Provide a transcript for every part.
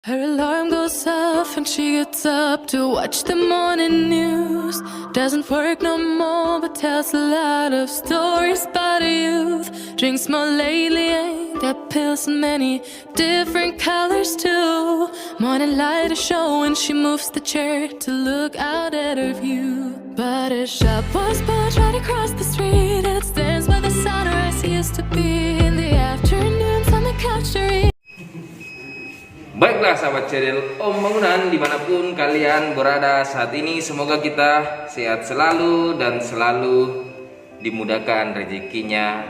Her alarm goes off and she gets up to watch the morning news. Doesn't work no more but tells a lot of stories about her youth. Drinks more lately, ain't got pills in many different colors too. Morning light is showing, she moves the chair to look out at her view. But her shop was built right across the street, and it stands where the sunrise used to be. In the afternoons on the couch to read. Baiklah sahabat channel Om Bangunan dimanapun kalian berada saat ini, semoga kita sehat selalu dan selalu dimudahkan rezekinya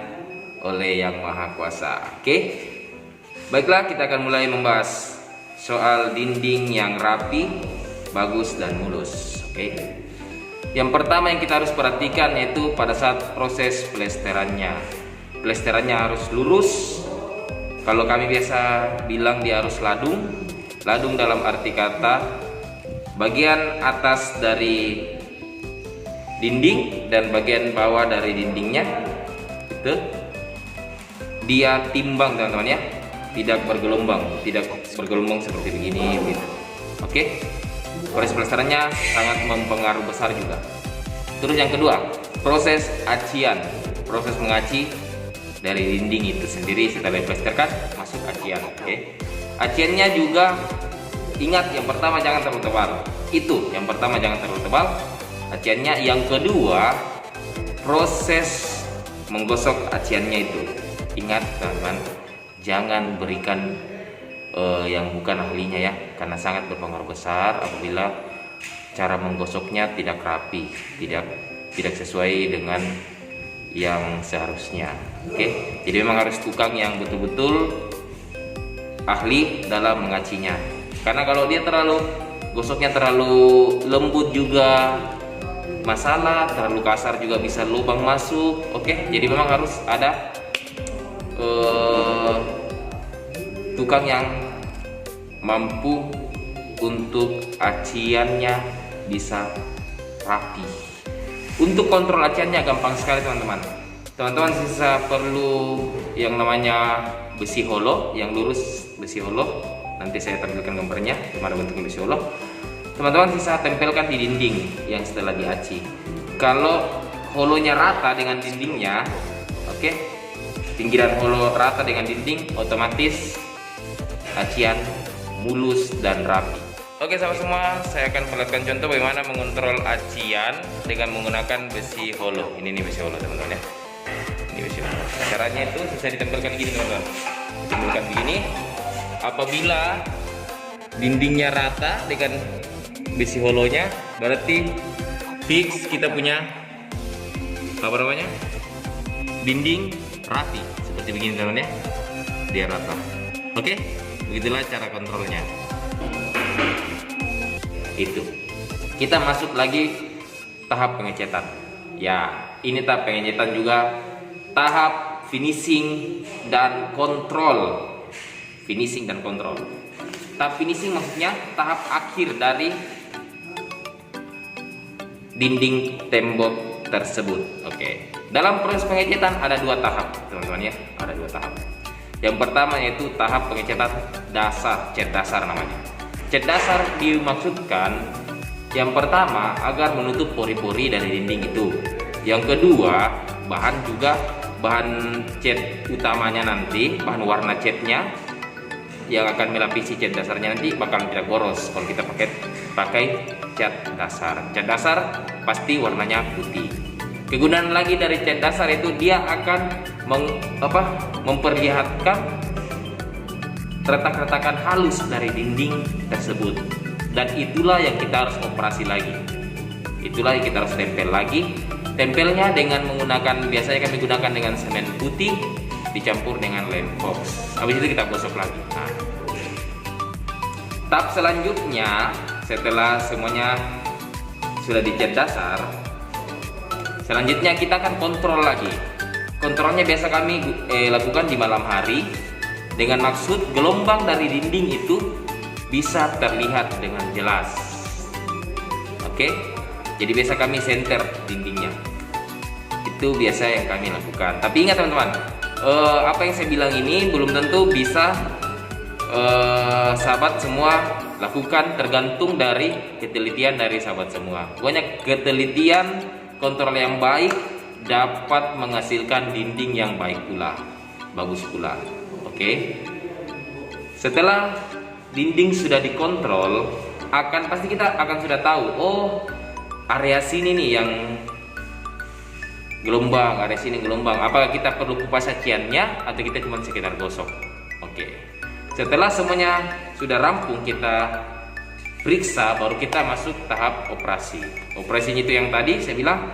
oleh Yang Maha Kuasa. Oke, baiklah kita akan mulai membahas soal dinding yang rapi, bagus dan mulus. Oke, yang pertama yang kita harus perhatikan yaitu pada saat proses plesterannya. Plesterannya harus lurus. Kalau kami biasa bilang dia harus ladung. Ladung dalam arti kata bagian atas dari dinding dan bagian bawah dari dindingnya itu dia timbang teman-teman ya, tidak bergelombang seperti begini gitu. Oke, proses pelestarannya sangat mempengaruhi besar juga. Terus yang kedua, proses acian, proses mengaci dari dinding itu sendiri setelah diplasterkan masuk acian. Oke, aciannya juga ingat, yang pertama jangan terlalu tebal. Itu yang pertama, jangan terlalu tebal aciannya. Yang kedua, proses menggosok aciannya itu ingat teman-teman, jangan berikan yang bukan ahlinya ya, karena sangat berpengaruh besar apabila cara menggosoknya tidak rapi, tidak sesuai dengan yang seharusnya. Oke, jadi memang harus tukang yang betul-betul ahli dalam mengacinya. Karena kalau dia gosoknya terlalu lembut juga masalah, terlalu kasar juga bisa lubang masuk. Oke, jadi memang harus ada tukang yang mampu untuk aciannya bisa rapi. Untuk kontrol aciannya gampang sekali teman-teman. Teman-teman sisa perlu yang namanya besi holo, yang lurus besi holo. Nanti saya tampilkan gambarnya gimana bentuknya besi holo. Teman-teman sisa tempelkan di dinding yang setelah diaci. Kalau holonya rata dengan dindingnya, oke, pinggiran holo rata dengan dinding, otomatis acian mulus dan rapi. Oke sahabat semua, saya akan perlihatkan contoh bagaimana mengontrol acian dengan menggunakan besi holo. Ini nih besi holo teman-teman ya. Ini besi holo. Caranya itu bisa ditempelkan gini teman-teman. Ditempelkan begini. Apabila dindingnya rata dengan besi holonya, berarti fix kita punya apa namanya? Dinding rapi. Seperti begini teman-teman ya. Dia rata. Oke, begitulah cara kontrolnya. Itu kita masuk lagi tahap pengecetan ya. Ini tahap pengecetan juga tahap finishing dan kontrol. Tahap finishing maksudnya tahap akhir dari dinding tembok tersebut. Oke, dalam proses pengecetan ada dua tahap teman-teman ya, ada dua tahap. Yang pertama yaitu tahap pengecetan dasar, cat dasar namanya. Cat dasar dimaksudkan yang pertama agar menutup pori-pori dari dinding itu. Yang kedua, bahan cat utamanya nanti, bahan warna catnya yang akan melapisi cat dasarnya nanti bakal tidak boros kalau kita pakai cat dasar. Cat dasar pasti warnanya putih. Kegunaan lagi dari cat dasar itu dia akan memperlihatkan retak-retakan halus dari dinding tersebut, dan itulah yang kita harus operasi lagi, itulah yang kita harus tempel lagi. Tempelnya dengan menggunakan, biasanya kami gunakan dengan semen putih dicampur dengan lem fox. Habis itu kita gosok lagi. Nah, tahap selanjutnya setelah semuanya sudah dicat dasar, selanjutnya kita akan kontrol lagi. Kontrolnya biasa kami lakukan di malam hari, dengan maksud gelombang dari dinding itu bisa terlihat dengan jelas. Oke, jadi biasa kami senter dindingnya. Itu biasa yang kami lakukan. Tapi ingat teman-teman, apa yang saya bilang ini belum tentu bisa sahabat semua lakukan, tergantung dari ketelitian dari sahabat semua. Pokoknya ketelitian kontrol yang baik dapat menghasilkan dinding yang baik pula, bagus pula. Oke. Setelah dinding sudah dikontrol, pasti kita akan sudah tahu, oh area sini nih yang gelombang, area sini gelombang. Apakah kita perlu kupas caciannya atau kita cuma sekedar gosok? Oke. Setelah semuanya sudah rampung, kita periksa, baru kita masuk tahap operasi. Operasinya itu yang tadi saya bilang,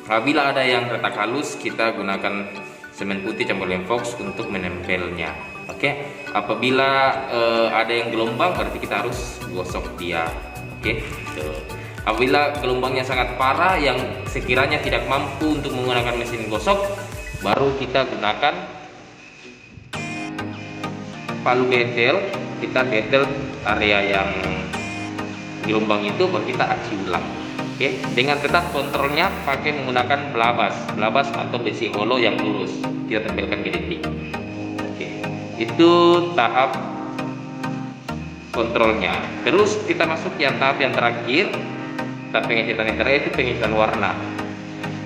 apabila ada yang retak halus, kita gunakan semen putih campur Lemfox untuk menempelnya. Oke. Apabila ada yang gelombang, berarti kita harus gosok dia. Oke. Apabila gelombangnya sangat parah, yang sekiranya tidak mampu untuk menggunakan mesin gosok, baru kita gunakan palu getel. Kita getel area yang gelombang itu, baru kita aci ulang. Oke, dengan tetap kontrolnya pakai menggunakan belabas atau besi holo yang lurus, kita tempelkan ke dinding. Oke, itu tahap kontrolnya. Terus kita masuk yang tahap yang terakhir, tahap pengecetan yang terakhir itu pengecetan warna.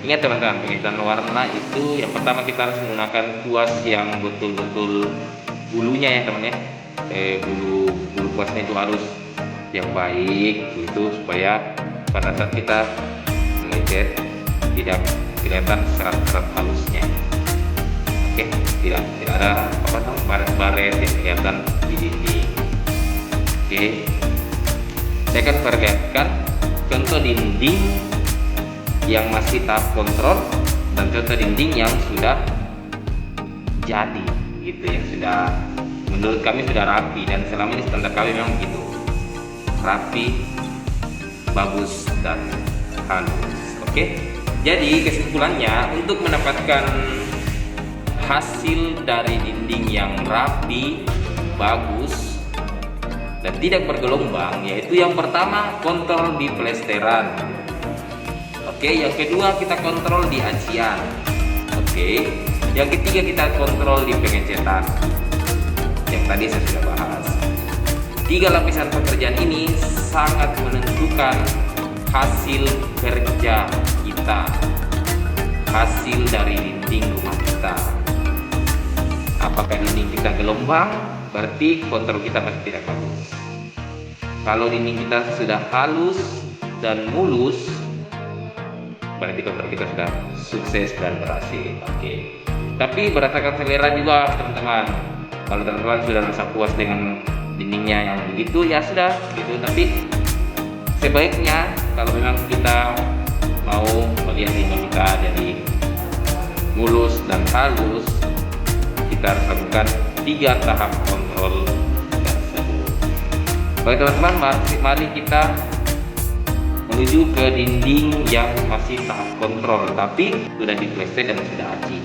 Ingat teman-teman, pengecetan warna itu yang pertama kita harus menggunakan kuas yang betul-betul bulunya ya teman ya, bulu kuasnya itu harus yang baik gitu, supaya pada saat kita mengecat tidak kelihatan serat-serat halusnya. Oke, tidak ada baret-baret yang kelihatan di dinding. Oke, saya akan perlihatkan contoh dinding yang masih tahap kontrol dan contoh dinding yang sudah jadi gitu, yang sudah menurut kami sudah rapi, dan selama ini standar kami memang begitu, rapi, bagus dan halus. Oke, jadi kesimpulannya, untuk mendapatkan hasil dari dinding yang rapi, bagus dan tidak bergelombang, yaitu yang pertama kontrol di plesteran. Oke, yang kedua kita kontrol di acian. Oke, yang ketiga kita kontrol di pengecetan, yang tadi saya sudah bahas. 3 lapisan pekerjaan ini sangat menentukan hasil kerja kita, hasil dari dinding rumah kita. Apakah dinding kita gelombang, berarti kontrol kita masih tidak bagus. Kalau dinding kita sudah halus dan mulus, berarti kontrol kita sudah sukses dan berhasil. Oke. Tapi berdasarkan selera juga teman-teman. Kalau teman-teman sudah merasa puas dengan dindingnya yang begitu, ya sudah gitu. Tapi sebaiknya kalau memang kita mau melihat dinding kita jadi mulus dan halus, kita harus lakukan 3 tahap kontrol tersebut. Baik teman-teman, mari kita menuju ke dinding yang masih tahap kontrol tapi sudah diplester dan sudah aci.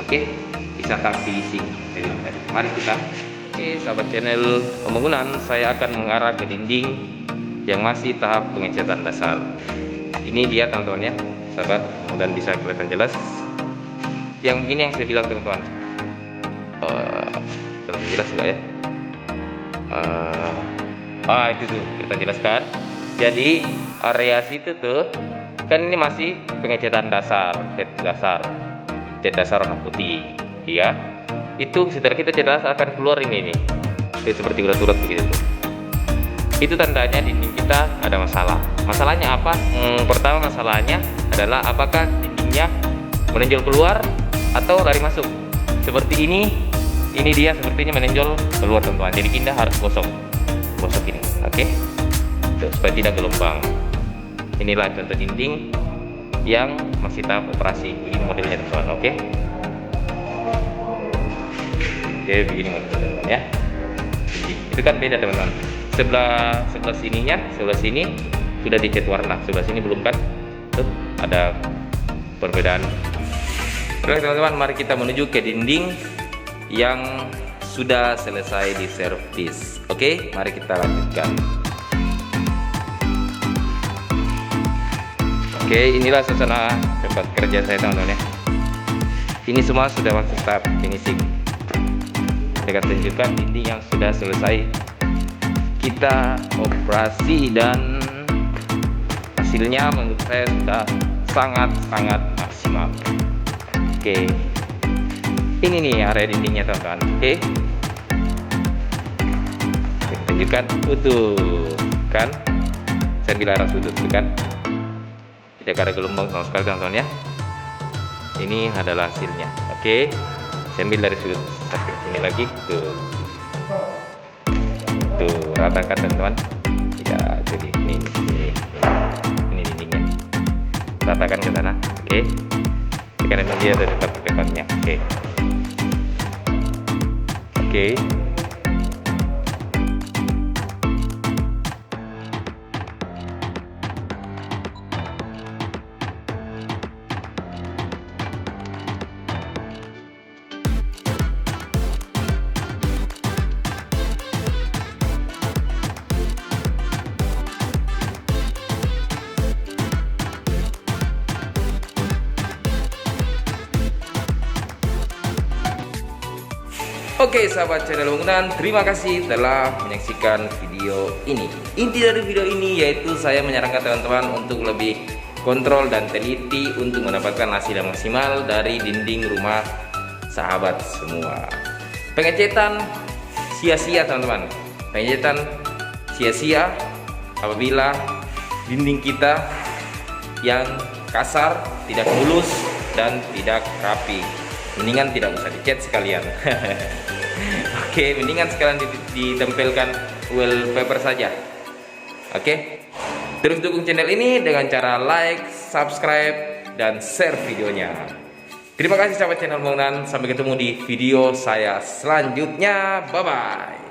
Oke, bisa tahap finishing. Mari kita. Oke, sahabat channel pembangunan, saya akan mengarah ke dinding yang masih tahap pengecatan dasar. Ini dia teman-teman ya, sahabat, mudah bisa kelihatan jelas. Yang begini yang saya bilang teman-teman, terus jelas enggak ya? Itu tuh kita jelaskan. Jadi area situ tuh kan ini masih pengecatan dasar, cat dasar warna putih, ya. Itu setelah kita cat dasar akan keluar ini nih, seperti urat-urat begitu tuh. Itu tandanya dinding kita ada masalah. Masalahnya apa? Pertama masalahnya adalah apakah dindingnya menonjol keluar atau lari masuk. Seperti ini dia sepertinya menonjol keluar teman-teman. Jadi kita harus gosok ini, oke? Supaya tidak gelombang. Inilah contoh dinding yang masih tahap operasi. Begini modelnya teman-teman, oke? Oke, begini modelnya teman-teman ya. Itu kan beda teman-teman. Sebelah sininya, sebelah sini sudah dicat warna, sebelah sini belum kan? Tuh, ada perbedaan. Oke teman-teman, mari kita menuju ke dinding yang sudah selesai di servis. Oke, mari kita lanjutkan. Oke, inilah suasana tempat kerja saya teman-teman ya. Ini semua sudah masuk tahap finishing. Saya akan tunjukkan dinding yang sudah selesai kita operasi, dan hasilnya menurut saya sudah sangat-sangat maksimal. Oke, ini nih area dindingnya teman-teman. Oke, saya tunjukkan utuh kan, saya bilang sudut tuh kan, tidak ada gelombang sama sekali teman-teman ya. Ini adalah hasilnya. Oke, saya ambil dari sudut ini lagi tuh ratakan teman-teman ya. Jadi ini dindingnya, ratakan ke sana. Oke, karena dia ada dekat depannya. Oke. Oke sahabat channel bangunan, terima kasih telah menyaksikan video ini. Inti dari video ini yaitu saya menyarankan teman-teman untuk lebih kontrol dan teliti untuk mendapatkan hasil yang maksimal dari dinding rumah sahabat semua. Pengecetan sia-sia teman-teman, pengecetan sia-sia apabila dinding kita yang kasar, tidak mulus dan tidak rapi. Mendingan tidak usah dicat sekalian. Oke, mendingan sekalian ditempelkan wallpaper saja. Oke, terus dukung channel ini dengan cara like, subscribe, dan share videonya. Terima kasih sahabat channel bangunan. Sampai ketemu di video saya selanjutnya. Bye bye.